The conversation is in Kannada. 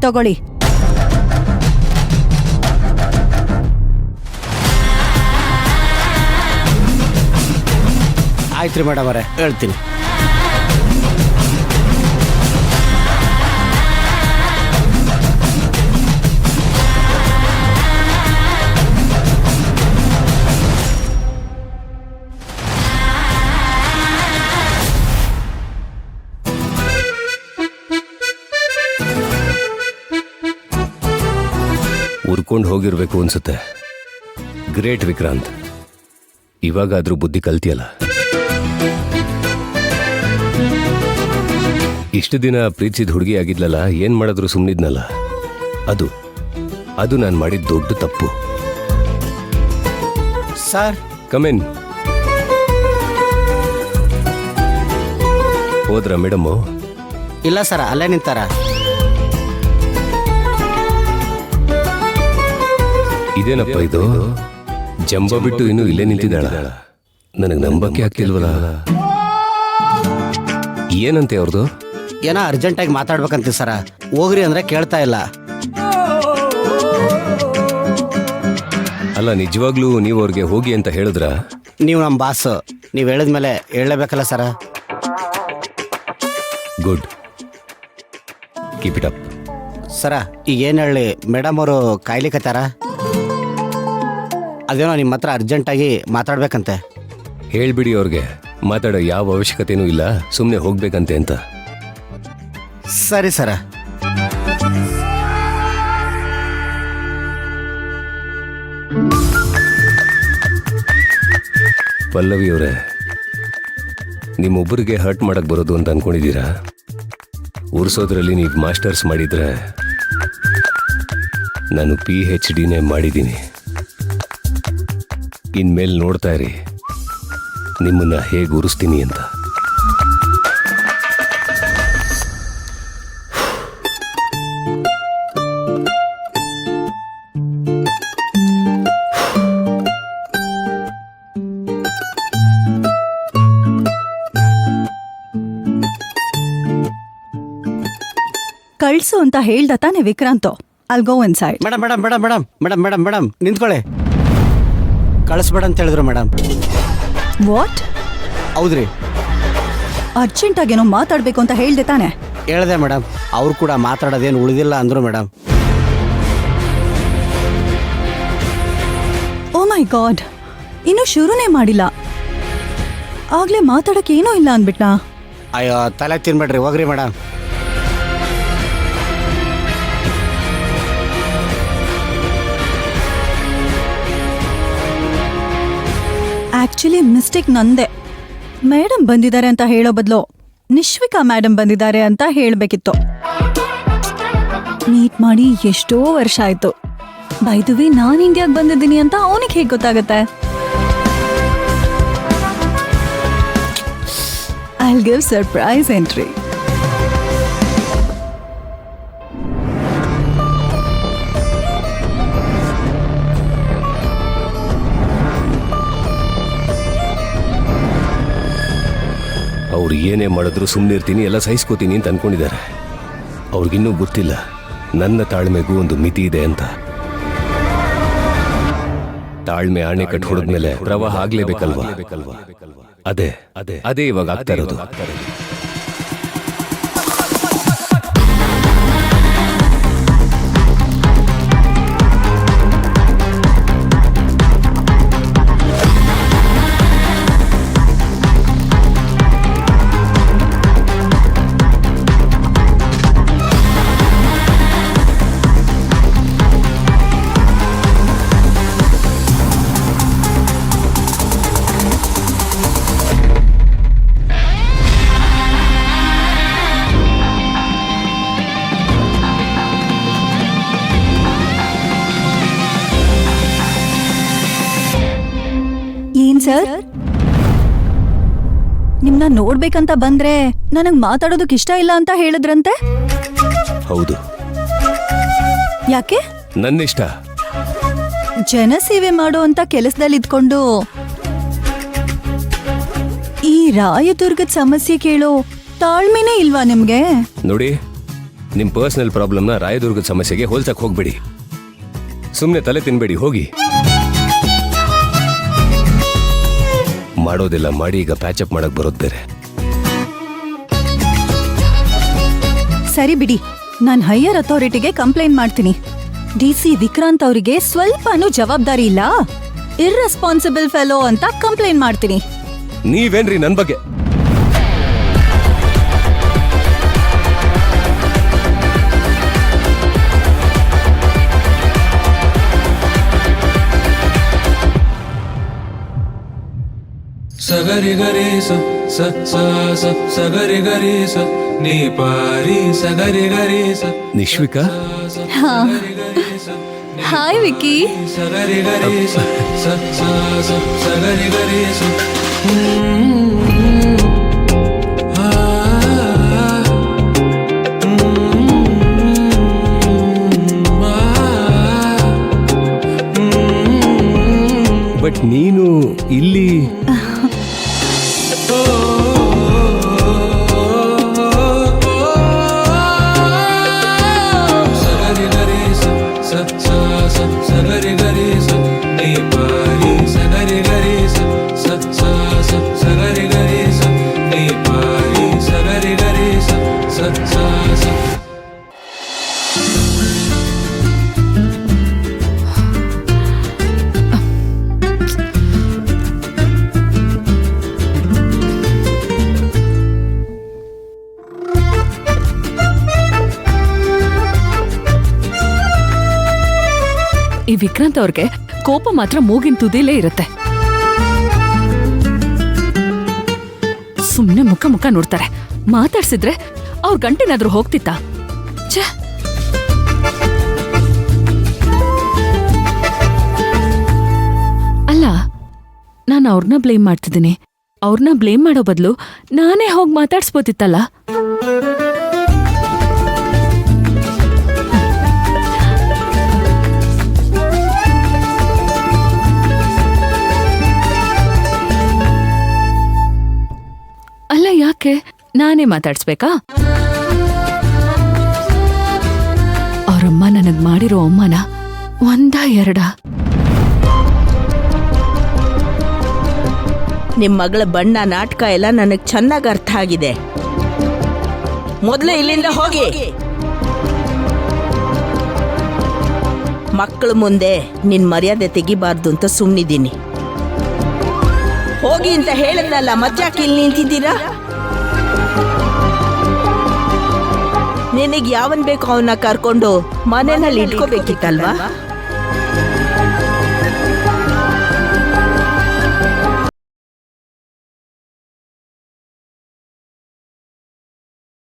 ತಗೊಳ್ಳಿ. ಆಯ್ತು ರೀ ಮೇಡಮ್ ಅವರೇ, ಹೇಳ್ತೀನಿ. ಉರ್ಕೊಂಡು ಹೋಗಿರ್ಬೇಕು ಅನ್ಸುತ್ತೆ. ಗ್ರೇಟ್ ವಿಕ್ರಾಂತ್, ಇವಾಗಾದ್ರೂ ಬುದ್ಧಿ ಕಲ್ತಿಯಲ್ಲ. ಇಷ್ಟು ದಿನ ಪ್ರೀತಿಸಿದ ಹುಡುಗಿ ಆಗಿದ್ಲಲ್ಲ, ಏನ್ ಮಾಡಿದ್ರು ಸುಮ್ಮನಿದ್ನಲ್ಲ, ಅದು ನಾನು ಮಾಡಿದ ದೊಡ್ಡ ತಪ್ಪು. Sir common. ಹೋದ್ರ ಮೇಡಮ್ಮು? ಇಲ್ಲ ಸರ್, ಅಲ್ಲೇ ನಿಂತಾರ. ಇದೇನಪ್ಪ ಇದು? ಜಂಬ ಬಿಟ್ಟು ಇನ್ನೂ ಇಲ್ಲೇ ನಿಂತಿದ್ದಾಳ. ನನಗೆ ನಂಬಕ್ಕೆ ಆಗ್ತಿಲ್ವಲ್ಲ. ಏನಂತೆ ಅವ್ರದ್ದು? ಏನೋ ಅರ್ಜೆಂಟಾಗಿ ಮಾತಾಡ್ಬೇಕಂತ ಸರ, ಹೋಗ್ರಿ ಅಂದ್ರೆ ಕೇಳ್ತಾ ಇಲ್ಲ. ಅಲ್ಲ, ನಿಜವಾಗ್ಲೂ ನೀವು ಅವ್ರಿಗೆ ಹೋಗಿ ಅಂತ ಹೇಳಿದ್ರ? ನೀವು ನಮ್ಮ ಬಾಸ್, ನೀವು ಹೇಳಿದ್ಮೇಲೆ ಹೇಳಲೇಬೇಕಲ್ಲ sir. Good, keep it up. Sir ಈಗ ಏನು ಹೇಳಿ, ಮೇಡಮ್ ಅವರು ಕಾಯ್ಲಿಕತ್ತಾರ. ಅದೇನೋ ನಿಮ್ಮ ಹತ್ರ ಅರ್ಜೆಂಟಾಗಿ ಮಾತಾಡ್ಬೇಕಂತೆ. ಹೇಳ್ಬಿಡಿ ಅವ್ರಿಗೆ, ಮಾತಾಡೋ ಯಾವ ಅವಶ್ಯಕತೆನೂ ಇಲ್ಲ, ಸುಮ್ಮನೆ ಹೋಗ್ಬೇಕಂತೆ ಅಂತ. ಸರಿ ಸರ. ಪಲ್ಲವಿ ಅವರೇ, ನಿಮ್ಮೊಬ್ಬರಿಗೆ ಹರ್ಟ್ ಮಾಡಕ್ ಬರೋದು ಅಂತ ಅನ್ಕೊಂಡಿದ್ದೀರಾ? ಉರ್ಸೋದ್ರಲ್ಲಿ ನೀವು ಮಾಸ್ಟರ್ಸ್ ಮಾಡಿದ್ರೆ, ನಾನು PhD ಮಾಡಿದ್ದೀನಿ. ಇನ್ಮೇಲೆ ನೋಡ್ತಾ ಇರಿ ನಿಮ್ಮನ್ನ ಹೇಗೆ ಉರಿಸ್ತೀನಿ ಅಂತ. ಕಳ್ಸು ಅಂತ ಹೇಳ್ದ ತಾನೆ Vikrant? I'll go inside. Madam madam madam madam madam madam madam ನಿಂತ್ಕೊಳ್ಳಿ. ಕಳಿಸ್ಬೇಡ ಅಂತ ಹೇಳಿದ್ರು ಮೇಡಮ್. ವಾಟ್? ಹೌದ್ರಿ, ಅರ್ಜೆಂಟಾಗೇನೋ ಮಾತಾಡ್ಬೇಕು ಅಂತ ಹೇಳ್ದೆ ತಾನೆ? ಹೇಳ್ದೆ ಮೇಡಮ್. ಅವ್ರು ಕೂಡ ಮಾತಾಡೋದೇನು ಉಳಿದಿಲ್ಲ ಅಂದ್ರು ಮೇಡಮ್. ಓ ಮೈ ಗಾಡ್, ಇನ್ನೂ ಶುರುನೇ ಮಾಡಿಲ್ಲ, ಆಗ್ಲೇ ಮಾತಾಡಕ್ಕೆ ಏನೂ ಇಲ್ಲ ಅಂದ್ಬಿಟ್ನಾ? ಅಯ್ಯೋ ತಲೆ ತಿನ್ಬೇಡ್ರಿ, ಹೋಗ್ರಿ ಮೇಡಮ್. ಆಕ್ಚುಲಿ ಮಿಸ್ಟೇಕ್ ನಂದೆ. ಮೇಡಮ್ ಬಂದಿದ್ದಾರೆ ಅಂತ ಹೇಳೋ ಬದಲು ನಿಶ್ವಿಕಾ ಮೇಡಮ್ ಬಂದಿದ್ದಾರೆ ಅಂತ ಹೇಳಬೇಕಿತ್ತು. ಮೀಟ್ ಮಾಡಿ ಎಷ್ಟೋ ವರ್ಷ ಆಯ್ತು. ಬೈ ದ ವೇ, ನಾನು ಇಂಡಿಯಾಗೆ ಬಂದಿದ್ದೀನಿ ಅಂತ ಅವನಿಗೆ ಹೇಗೆ ಗೊತ್ತಾಗತ್ತೆ? I'll give surprise entry. ಅವ್ರು ಏನೇ ಮಾಡಿದ್ರು ಸುಮ್ಮನೆ ಇರ್ತೀನಿ, ಎಲ್ಲ ಸಹಿಸ್ಕೋತೀನಿ ಅಂತ ಅನ್ಕೊಂಡಿದ್ದಾರೆ. ಅವ್ರಿಗಿನ್ನೂ ಗೊತ್ತಿಲ್ಲ ನನ್ನ ತಾಳ್ಮೆಗೂ ಒಂದು ಮಿತಿ ಇದೆ ಅಂತ. ತಾಳ್ಮೆ ಆಣೆ ಕಟ್ಟು ಹೊಡೆದ್ಮೇಲೆ ಪ್ರವಾಹ ಆಗ್ಲೇಬೇಕಲ್ವಾ? ಅದೇ ಅದೇ ಅದೇ ಇವಾಗ ಆಗ್ತಾ ಇರೋದು. ಸರ್, ನಿಮ್ನ ನೋಡ್ಬೇಕಂತ ಬಂದ್ರೆ ನನಗ್ ಮಾತಾಡೋದಕ್ಕೆ ಇಷ್ಟ ಇಲ್ಲ ಅಂತ ಹೇಳಿದ್ರಂತೆ? ಹೌದು. ಯಾಕೆ? ನನ್ನಿಷ್ಟ. ಜನಸೇವೆ ಮಾಡೋ ಅಂತ ಕೆಲಸದಲ್ಲಿ ಇದ್ಕೊಂಡು ಈ ರಾಯದುರ್ಗದ ಸಮಸ್ಯೆ ಕೇಳೋ ತಾಳ್ಮೆನೇ ಇಲ್ವಾ ನಿಮ್ಗೆ? ನೋಡಿ, ನಿಮ್ ಪರ್ಸನಲ್ ಪ್ರಾಬ್ಲಮ್ನ ರಾಯದುರ್ಗದ ಸಮಸ್ಯೆಗೆ ಹೋಲ್ಸಕ್ ಹೋಗ್ಬೇಡಿ. ಸುಮ್ಮನೆ ತಲೆ ತಿನ್ಬೇಡಿ, ಹೋಗಿ. ಮಾಡೋದೆಲ್ಲ ಮಾಡಿ ಈಗ ಪ್ಯಾಚಪ್ ಮಾಡಕ್ ಬರೋದ್ ಬೇರೆ. ಸರಿ ಬಿಡಿ, ನಾನ್ ಹೈಯರ್ ಅಥಾರಿಟಿಗೆ ಕಂಪ್ಲೇಂಟ್ ಮಾಡ್ತೀನಿ. DC ವಿಕ್ರಾಂತ್ ಅವರಿಗೆ ಸ್ವಲ್ಪನೂ ಜವಾಬ್ದಾರಿ ಇಲ್ಲ, ಇರ್ರೆಸ್ಪಾನ್ಸಿಬಲ್ ಫೆಲೋ ಅಂತ ಕಂಪ್ಲೇಂಟ್ ಮಾಡ್ತೀನಿ. ನೀವೇನ್ರಿ ನನ್ ಬಗ್ಗೆ? ಸಗರಿ ಗರಿ ಸಗರಿ ಗರಿ ನೀ ಪಾರಿ ಸಗರಿ ಗರಿ ನಿಶ್ವಿಕಾ, ಹಾಯ್ ವಿಕ್ಕಿ. ಸಗರಿ ಗರಿ ಸಗರಿ ಗರಿ ಬಟ್ ನೀನು ಇಲ್ಲಿ ಸಗರಿ ಗರಿ ಸಗರಿ ಗರಿ ನೀ ಪಾರಿ ಸಗರಿ ಗರಿ ಸಗರಿ ಗರಿ ನೀ ಪಾರಿ ಸಗರಿ ಗರಿ ಈ ವಿಕ್ರಾಂತ್ ಅವ್ರಿಗೆ ಕೋಪ ಮಾತ್ರ ಮೂಗಿನ ತುದಿಲೇ ಇರುತ್ತೆ. ಸುಮ್ನೆ ಮುಖ ಮುಖ ನೋಡ್ತಾರೆ. ಮಾತಾಡ್ಸಿದ್ರೆ ಅವ್ರ ಗಂಟೆನಾದ್ರೂ ಹೋಗ್ತಿತ್ತ? ಛೇ, ಅಲ್ಲ, ನಾನು ಅವ್ರನ್ನ ಬ್ಲೇಮ್ ಮಾಡ್ತಿದ್ದೀನಿ. ಅವ್ರನ್ನ ಬ್ಲೇಮ್ ಮಾಡೋ ಬದಲು ನಾನೇ ಹೋಗಿ ಮಾತಾಡ್ಸ್ಬೋದಿತ್ತಲ್ಲ. ಅಲ್ಲ, ಯಾಕೆ ನಾನೇ ಮಾತಾಡ್ಸ್ಬೇಕಾ? ಅವರಮ್ಮ ನನಗ್ ಮಾಡಿರೋ ಅವಮಾನ ಒಂದ ಎರಡ? ನಿಮ್ ಮಗಳ ಬಣ್ಣ ನಾಟಕ ಎಲ್ಲ ನನಗ್ ಚೆನ್ನಾಗಿ ಅರ್ಥ ಆಗಿದೆ. ಮೊದಲೇ ಇಲ್ಲಿಂದ ಹೋಗಿ. ಮಕ್ಕಳ ಮುಂದೆ ನಿನ್ ಮರ್ಯಾದೆ ತೆಗಿಬಾರ್ದು ಅಂತ ಸುಮ್ಮನಿದ್ದೀನಿ. ಹೋಗಿ ಅಂತ ಹೇಳಿದ್ನಲ್ಲ, ಮತ್ತ್ಯಾಕೆ ಇಲ್ಲಿ ನಿಂತಿದ್ದೀರಾ? ನಿನಗೆ ಯಾವನ್ ಬೇಕು ಅವನ್ನ ಕರ್ಕೊಂಡು ಮನೆಯಲ್ಲಿ ಇಟ್ಕೋಬೇಕಿತ್ತಲ್ವಾ?